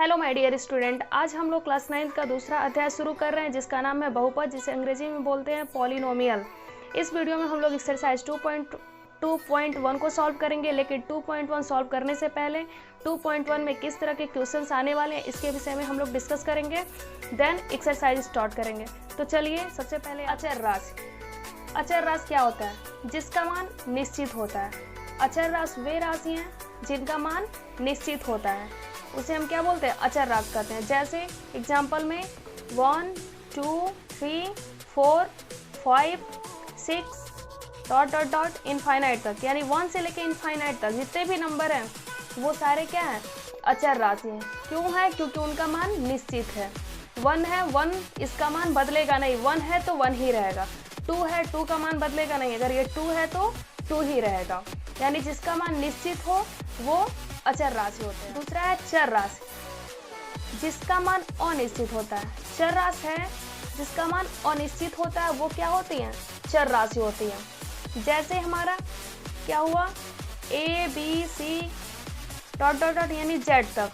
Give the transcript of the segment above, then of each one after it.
Hello my dear student, आज हम लोग क्लास 9 का दूसरा अध्याय शुरू कर रहे हैं जिसका नाम है बहुपद, जिसे अंग्रेजी में बोलते हैं पॉलिनोमियल। इस वीडियो में हम लोग एक्सरसाइज 2.1 को सॉल्व करेंगे, लेकिन 2.1 सॉल्व करने से पहले 2.1 में किस तरह के क्वेश्चंस आने वाले हैं इसके विषय में हम लोग डिस्कस करेंगे, देन एक्सरसाइज स्टार्ट करेंगे। तो चलिए, सबसे पहले अचर राशि। अचर राशि क्या होता है? जिसका मान निश्चित होता है। अचर राशि वे राशि हैं जिनका मान निश्चित होता है, उसे हम क्या बोलते हैं? अचर राशि कहते हैं। जैसे एग्जाम्पल में 1, 2, 3, 4, 5, 6 डॉट डॉट डॉट इनफाइनाइट तक, यानी 1 से लेकर इनफाइनाइट तक जितने भी नंबर हैं वो सारे क्या हैं? अचर राशि हैं। क्यों है? क्योंकि उनका मान निश्चित है। 1 है, 1 इसका मान बदलेगा नहीं, 1 है तो 1 ही रहेगा। 2 है, 2 का मान बदलेगा नहीं, अगर ये 2 है तो 2 ही रहेगा। यानी जिसका मान निश्चित हो वो अचर राशि होते हैं। दूसरा है चर राशि, जिसका मान अनिश्चित होता है। चर राशि है जिसका मान अनिश्चित होता है, वो क्या होती हैं? चर राशि होती हैं। जैसे हमारा क्या हुआ, A B C dot dot dot यानी Z तक,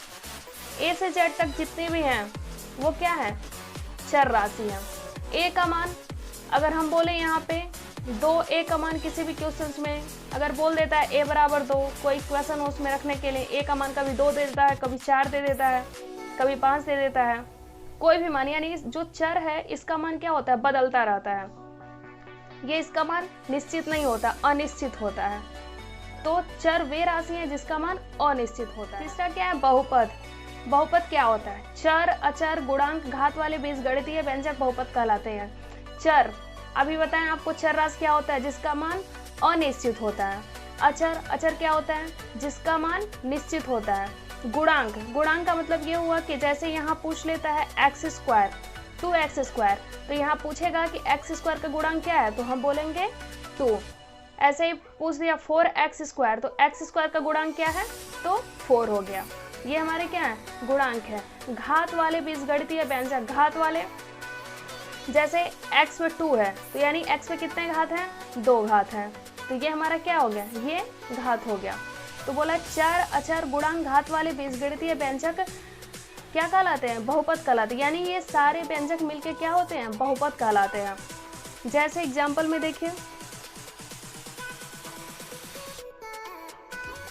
A से Z तक जितने भी हैं वो क्या है? चर राशि है। A का मान अगर हम बोले यहाँ पे 2A का मान किसी भी क्वेश्चंस में अगर बोल देता है A बराबर 2, कोई क्वेश्चन हो उसमें रखने के लिए A का मान कभी 2 दे देता है, कभी 4 दे देता है, कभी 5 दे देता है, कोई भी मान, यानी जो चर है इसका मान क्या होता है? बदलता रहता है। ये इसका मान निश्चित नहीं होता, अनिश्चित होता है। तो चर वे राशि है जिसका मान अनिश्चित होता है। तीसरा क्या है? बहुपद। बहुपद क्या होता है? चर, अचर, गुणांक, घात वाले बीजगणितीय व्यंजक बहुपद कहलाते हैं। चर, अभी बताएं आपको, चर राशि क्या होता है? जिसका मान अनिश्चित होता है। अचर, अचर क्या होता है? जिसका मान निश्चित होता है। गुणांक, गुणांक का मतलब ये हुआ कि जैसे यहाँ पूछ लेता है x², 2x², तो यहाँ पूछेगा कि x² का गुणांक क्या है, तो हम बोलेंगे 2। ऐसे ही पूछ दिया 4x², तो x² का गुणांक क्या है, तो 4 हो गया। ये हमारे क्या है? गुणांक है। घात वाले बीजगणितीय व्यंजक, घात वाले जैसे x में 2 है तो यानी x में कितने घात हैं? 2 घात हैं, तो ये हमारा क्या हो गया? ये घात हो गया। तो बोला चर, अचर, गुणांक, घात वाले बीजगणितीय व्यंजक क्या कहलाते हैं? बहुपद कहलाते हैं। यानी ये सारे व्यंजक मिलके क्या होते हैं? बहुपद कहलाते हैं। जैसे एग्जाम्पल में देखिए,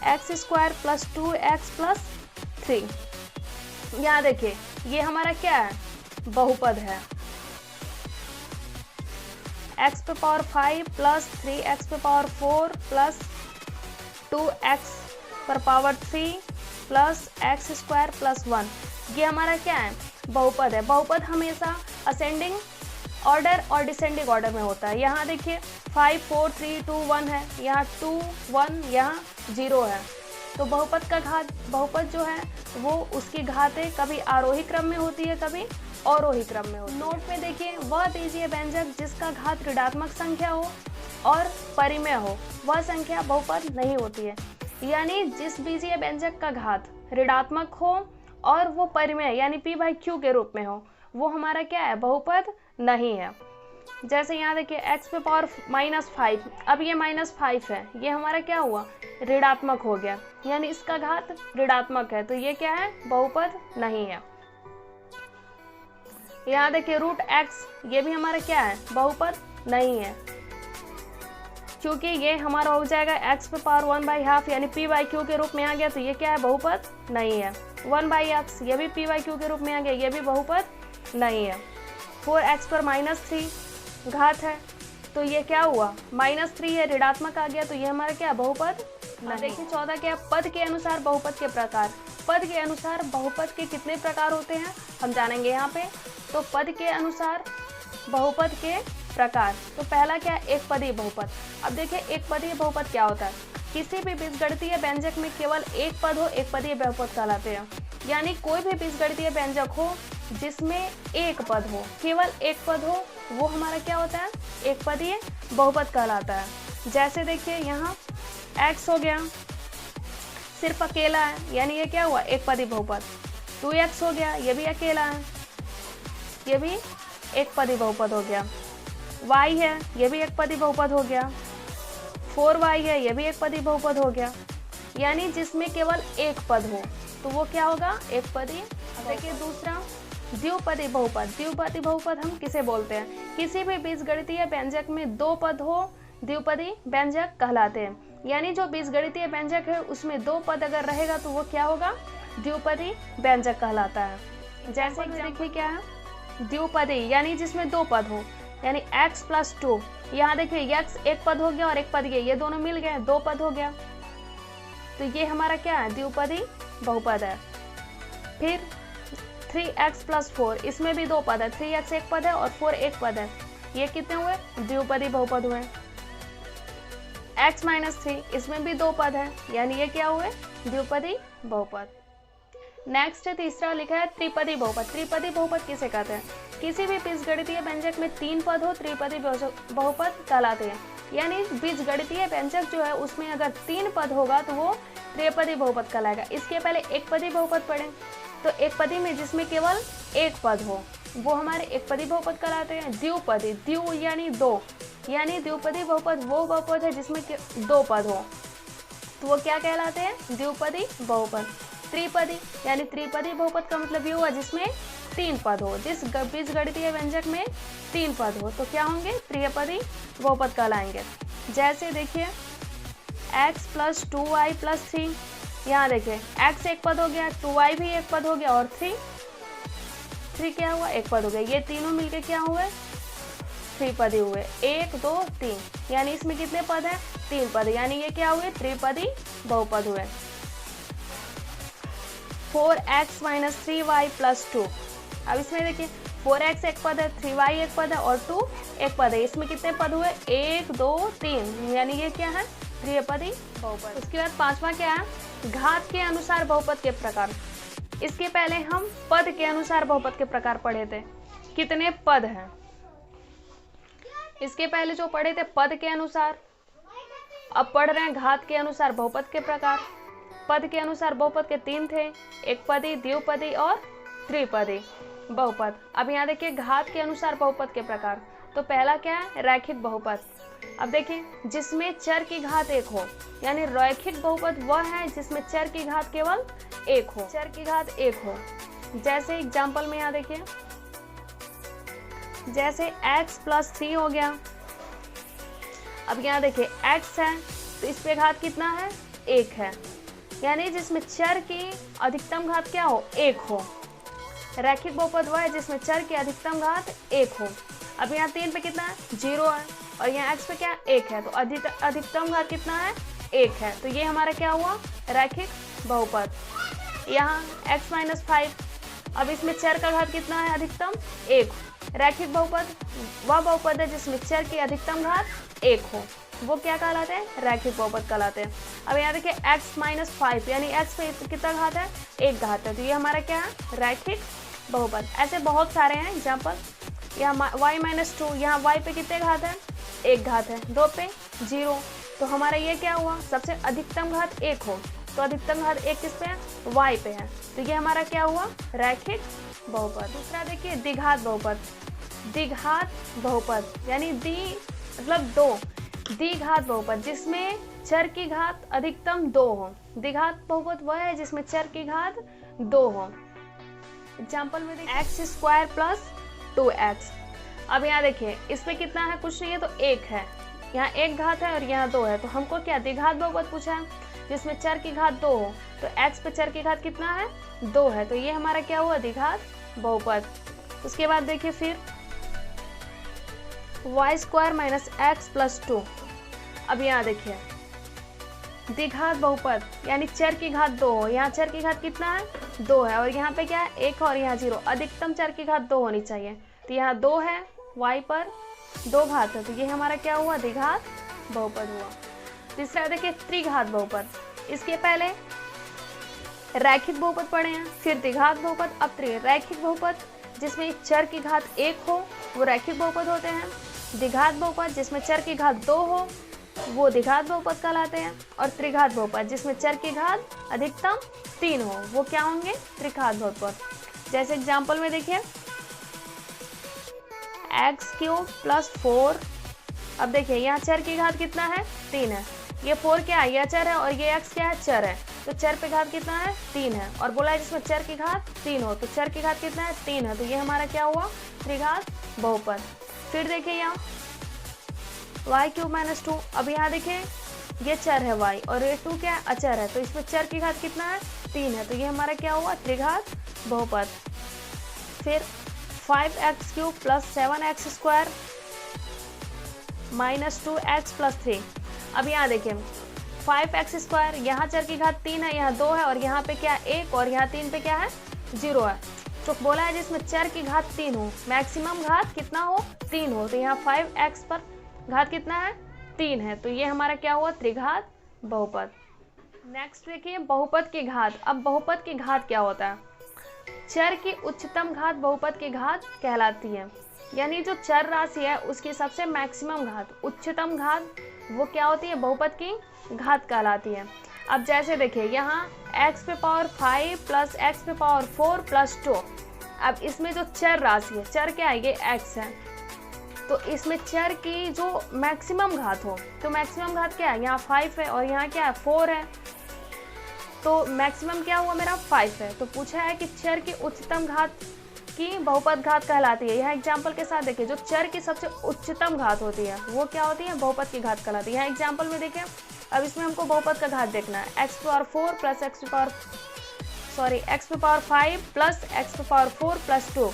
x² + 2x + 3, यहाँ देखिए ये हमारा क्या है? बहुपद है। x⁵ + 3x⁴ + 2x⁵ + x² + 1, ये हमारा क्या है? बहुपद है। बहुपद हमेशा असेंडिंग ऑर्डर और डिसेंडिंग ऑर्डर में होता है। यहाँ देखिए 5 4 3 2 1 है, यहाँ 2 1, यहाँ 0 है। तो बहुपद का घात, बहुपद जो है वो उसकी घातें कभी आरोही क्रम में होती है, कभी अवरोही क्रम में होती है। नोट में देखिए, वह बीजीय व्यंजक जिसका घात ऋणात्मक संख्या हो और परिमेय हो वह संख्या बहुपद नहीं होती है। यानी जिस बीजीय व्यंजक का घात ऋणात्मक हो और वो परिमेय यानी p/q के रूप में हो, वो हमारा क्या है? बहुपद नहीं है। जैसे यहाँ देखिए x⁻⁻5, अब ये -5 है, ये हमारा क्या हुआ? ऋणात्मक हो गया, यानी इसका घात ऋणात्मक है, तो ये क्या है? बहुपद नहीं है। यहाँ देखिए √x, ये भी हमारा क्या है? बहुपद नहीं है, क्योंकि ये हमारा हो जाएगा x⁻1/2 यानी p/q के रूप में आ गया, तो ये क्या है? बहुपद नहीं है। 1/x, ये भी p/q के रूप में आ गया, ये भी बहुपद नहीं है। 4x⁻³ घात है, तो ये क्या हुआ? -3 है, ऋणात्मक आ गया, तो ये हमारा क्या? बहुपद नहीं। देखिए 14 क्या? पद के अनुसार बहुपद के प्रकार। पद के अनुसार बहुपद के कितने प्रकार होते हैं हम जानेंगे यहाँ पे। तो पद के अनुसार बहुपद के प्रकार, तो पहला क्या? एक पदीय बहुपद। अब देखिए एक पदीय बहुपद क्या होता है? किसी भी बीजगणितीय व्यंजक में केवल एक पद हो, एक पदीय बहुपद कहलाते हैं। यानी कोई भी बीजगणितीय व्यंजक हो जिसमें एक पद हो, केवल एक पद हो, वो हमारा क्या होता है? एक पदीय बहुपद कहलाता है। जैसे देखिए यहाँ x हो गया, सिर्फ अकेला है, यानी ये क्या हुआ? एक पदीय बहुपद। 2x हो गया, ये भी अकेला है, ये भी एक पदीय बहुपद हो गया। y है, ये भी एक पदीय बहुपद हो गया। 4y है, ये भी एक पदीय बहुपद हो गया। यानी जिसमें केवल एक पद हो, तो वो क्या होगा, एक पदी। देखिए दूसरा, द्विपदी बहुपद। द्विपदी बहुपद हम किसे बोलते हैं, किसी भी बीजगणितीय व्यंजक में दो पद हो द्विपदी व्यंजक कहलाते हैं। यानी जो बीजगणितीय व्यंजक है उसमें दो पद अगर रहेगा तो वो क्या होगा, द्विपदी व्यंजक कहलाता है। जैसे कि देखिए क्या है, द्विपदी यानी जिसमें दो पद हो, यानी x + 2। यहाँ देखिए x एक पद हो गया और एक पद ये दोनों मिल गए, दो पद हो गया, तो ये हमारा क्या है, द्विपदी बहुपद है। फिर 3x + 4, इसमें भी दो पद है, 3x एक पद है और 4 एक पद है, ये कितने हुए, द्विपदी बहुपद हुए। x - 3, इसमें भी दो पद है, यानी ये क्या हुए, द्विपदी बहुपद। नेक्स्ट तीसरा लिखा है त्रिपदी बहुपद। त्रिपदी बहुपद किसे कहते हैं, किसी भी बीजगणितीय व्यंजक में तीन पद हो त्रिपदी बहुपद कहलाते हैं। यानी बीजगणितीय व्यंजक जो है उसमें अगर तीन पद होगा तो वो त्रिपदी बहुपद कहलाएगा। इसके पहले एक पदी बहुपद पढ़े, तो एक पदी में जिसमें केवल एक पद हो वो हमारे एक पदी बहुपद कहलाते हैं। द्विपदी, द्वि यानी दो, यानी द्विपदी बहुपद वो बहुपद है जिसमें दो पद हो, तो वो क्या कहलाते हैं, द्विपदी बहुपद। त्रिपदी यानी त्रिपदी बहुपद का मतलब ये हुआ जिसमें तीन पद हो, जिस बीजगणितीय व्यंजक में तीन पद हो तो क्या होंगे, त्रिपदी बहुपद कहलाएंगे। जैसे देखिए x + 2y + 3, यहाँ देखिए x एक पद हो गया, 2y भी एक पद हो गया और 3 क्या हुआ, एक पद हो गया, ये तीनों मिलके क्या हुए, त्रिपदी हुए। 1 2 3, यानी इसमें कितने पद हैं, तीन पद, यानी ये क्या हुए, त्रिपदी बहुपद हुए। 4x - 3y + 2, अब इसमें देखिए 4x एक पद है, 3y एक पद है और 2 एक पद है, इसमें कितने पद हुए, 1 2 3, यानी ये क्या है, त्रिपदी बहुपद। उसके बाद पांचवा क्या है, घात के अनुसार बहुपद के प्रकार। इसके पहले हम पद के अनुसार बहुपद के प्रकार पढ़े थे, कितने पद हैं। इसके पहले जो पढ़े थे पद के अनुसार, अब पढ़ रहे हैं घात के अनुसार बहुपद के प्रकार। पद के अनुसार बहुपद के तीन थे, एक पदी, द्विपदी और त्रिपदी बहुपद। अब यहाँ देखिए घात के अनुसार बहुपद के प्रकार, तो पहला क्या है, रैखिक बहुपद। अब देखिए जिसमें चर की घात एक हो, यानी रैखिक बहुपद वह है जिसमें चर की घात केवल एक हो, चर की घात एक हो। जैसे एग्जाम्पल में यहाँ देखिए, जैसे x + 3 हो गया। अब यहाँ देखिए x है तो इस पे घात कितना है, एक है, यानी जिसमें चर की अधिकतम घात क्या हो, एक हो। रैखिक बहुपद वह है जिसमें चर की अधिकतम घात एक हो। अब यहाँ 3 पे कितना है, 0 है, और यहाँ x पे क्या है, 1 है, तो अधिकतम घात कितना है, 1 है, तो ये हमारा क्या हुआ, रैखिक बहुपद। यहाँ x - 5, अब इसमें चर का घात कितना है, अधिकतम 1। रैखिक बहुपद वह बहुपद है जिसमें चर की अधिकतम घात 1 हो, वो क्या कहलाते हैं, रैखिक बहुपद कहलाते हैं। अब यहाँ देखिए x - 5, यानी x पे कितना घात है, 1 घात है, तो ये हमारा क्या है, रैखिक बहुपद। ऐसे बहुत सारे हैं एग्जाम्पल। यहाँ y - 2, यहाँ y पे कितने घात है, 1 घात है, 2 पे 0, तो हमारा ये क्या हुआ, सबसे अधिकतम घात 1 हो, तो अधिकतम घात 1 किस पे है, y पे है, तो ये हमारा क्या हुआ, रैखिक बहुपद। दूसरा देखिए द्विघात बहुपद। द्विघात बहुपद यानी मतलब दो, द्विघात बहुपद जिसमें चर की घात अधिकतम 2 हो। द्विघात बहुपद वह है जिसमें चर की घात 2 हो। एग्जाम्पल में देखिए x² + 2x। अब यहाँ देखिए इस पे कितना है, कुछ नहीं है, तो 1 है, यहाँ 1 घात है और यहाँ 2 है, तो हमको क्या द्विघात बहुपद पूछा है जिसमें चर की घात 2 हो, तो x पे चर की घात कितना है, 2 है, तो ये हमारा क्या हुआ, द्विघात बहुपद। उसके बाद देखिए फिर y² - x + 2। अब यहाँ देखिए द्विघात बहुपद यानी चर की घात 2 हो, यहाँ चर की घात कितना है, 2 है, और यहाँ पे क्या है, 1 और यहाँ 0, अधिकतम चर की घात 2 होनी चाहिए, तो यहाँ 2 है, y पर 2 घात है, तो ये हमारा क्या हुआ, द्विघात बहुपद हुआ। तीसरा देखिए त्रिघात बहुपद। इसके पहले रैखिक बहुपद पढ़े हैं, फिर द्विघात बहुपद, अब रैखिक बहुपद जिसमें चर की घात 1 हो वो रैखिक बहुपद होते हैं। द्विघात बहुपद जिसमें चर की घात 2 हो वो द्विघात बहुपद कहलाते हैं, और त्रिघात बहुपद जिसमें चर की घात अधिकतम 3 हो वो क्या होंगे, त्रिघात बहुपद। जैसे एग्जाम्पल में देखिए x³ + 4। अब देखिए यहाँ चर की घात कितना है, 3 है, ये 4 क्या है, यह चर है, और ये x क्या है, चर है, तो चर पे घात कितना है 3 है, और बोला है जिसमें चर की घात 3 हो, तो चर की घात कितना है 3 है, तो ये हमारा क्या हुआ त्रिघात बहुपद। फिर देखिए यहाँ y³ - 2, अब यहाँ देखिए ये चर है y और ये 2 क्या है अचर है, तो इसमें चर की घात कितना है 3 है, तो ये हमारा क्या हुआ त्रिघात बहुपद। फिर 5x³ + 7x² - 2x + 3, अब यहाँ देखिए 5x², यहाँ चर की घात 3 है, यहाँ 2 है, और यहाँ पे क्या 1 और यहाँ 3 पे क्या है 0 है। तो बोला है जिसमें चर की घात 3 हो, मैक्सिमम घात कितना हो 3 हो, तो यहाँ 5x पर घात कितना है 3 है, तो ये हमारा क्या हुआ त्रिघात बहुपद। नेक्स्ट देखिए बहुपद की घात। अब बहुपद की घात क्या होता है, चर की उच्चतम घात बहुपद की घात कहलाती है, यानी जो चर राशि है उसकी सबसे मैक्सिमम घात उच्चतम घात वो क्या होती है बहुपद की घात कहलाती है। अब जैसे देखिए यहाँ x⁵ + x⁴ + 2, अब इसमें जो चर राशि है, चर क्या है ये x है, तो इसमें चर की जो मैक्सिमम घात हो, तो मैक्सिमम घात क्या है यहाँ 5 है और यहाँ क्या है 4 है, तो मैक्सिमम क्या हुआ मेरा 5 है। तो पूछा है कि चर की उच्चतम घात की बहुपद घात कहलाती है। यहाँ एग्जाम्पल के साथ देखिए जो चर की सबसे उच्चतम घात होती है वो क्या होती है बहुपद की घात कहलाती है। यहाँ एग्जाम्पल में देखिए, अब इसमें हमको बहुपद का घात देखना है, x⁴ + x⁵ + x⁴ + 2।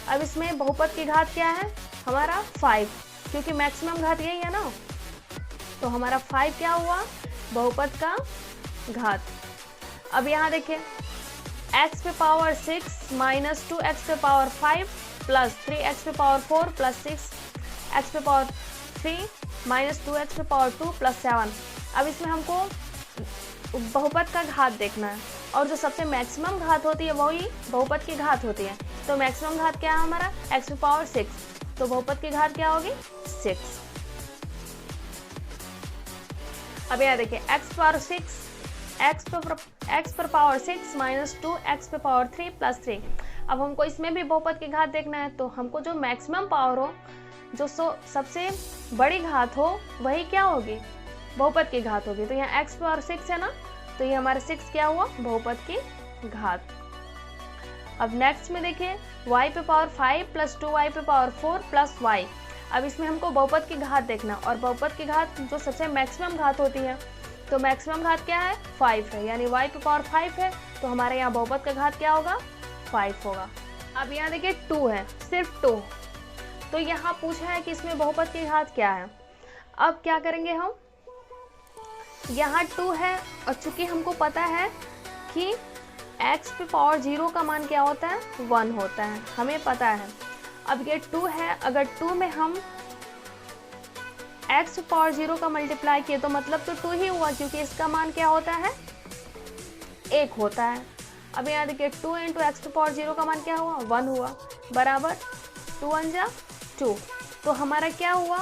अब इसमें बहुपद की घात क्या है हमारा 5, क्योंकि मैक्सिमम घात यही है ना, तो हमारा 5 क्या हुआ बहुपद का घात। अब यहाँ देखिए x⁴ - 2x⁵ + 3x⁴ + 6x⁴ - 2x⁴ + 7। अब इसमें हमको बहुपद का घात देखना है, और जो सबसे मैक्सिमम घात होती है वही बहुपद की घात होती है। तो मैक्सिमम घात क्या है हमारा x⁴ 6, तो बहुपद की घात क्या होगी 6। अब यहाँ देखिए x⁴ 6 - 2x⁴ 3 + 3। अब हमको इसमें भी बहुपद की घात देखना है, तो हमको जो मैक्सिमम पावर हो, जो सबसे बड़ी घात हो वही क्या होगी बहुपद की घात होगी। तो यहाँ x⁴ 6 है ना, तो ये हमारे 6 क्या हुआ बहुपद की घात। अब नेक्स्ट में देखिए y⁵ + 2y⁴ + y। अब इसमें हमको बहुपद की घात देखना, और बहुपद की घात जो सबसे मैक्सिमम घात होती है, तो मैक्सिमम घात क्या है 5 है, यानी y⁵ 5 है, तो हमारे यहाँ बहुपद का घात क्या होगा 5 होगा। अब यहाँ देखिए 2 है, सिर्फ 2, तो यहाँ पूछा है कि इसमें बहुपद की घात क्या है। अब क्या करेंगे हम, यहाँ 2 है, और चूंकि हमको पता है कि x⁴ का मान क्या होता है 1 होता है, हमें पता है। अब ये 2 है, अगर 2 में हम x⁴ का मल्टीप्लाई किए तो मतलब तो 2 ही हुआ, क्योंकि इसका मान क्या होता है 1 होता है। अब यहाँ देखिए 2 × x⁴ का मान क्या हुआ 1 हुआ, बराबर 2 × 1 = 2, तो हमारा क्या हुआ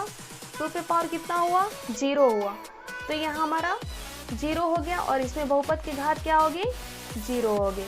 2 पे पावर कितना हुआ 0 हुआ, तो यहाँ हमारा 0 हो गया, और इसमें बहुपद की घात क्या होगी 0 होगी।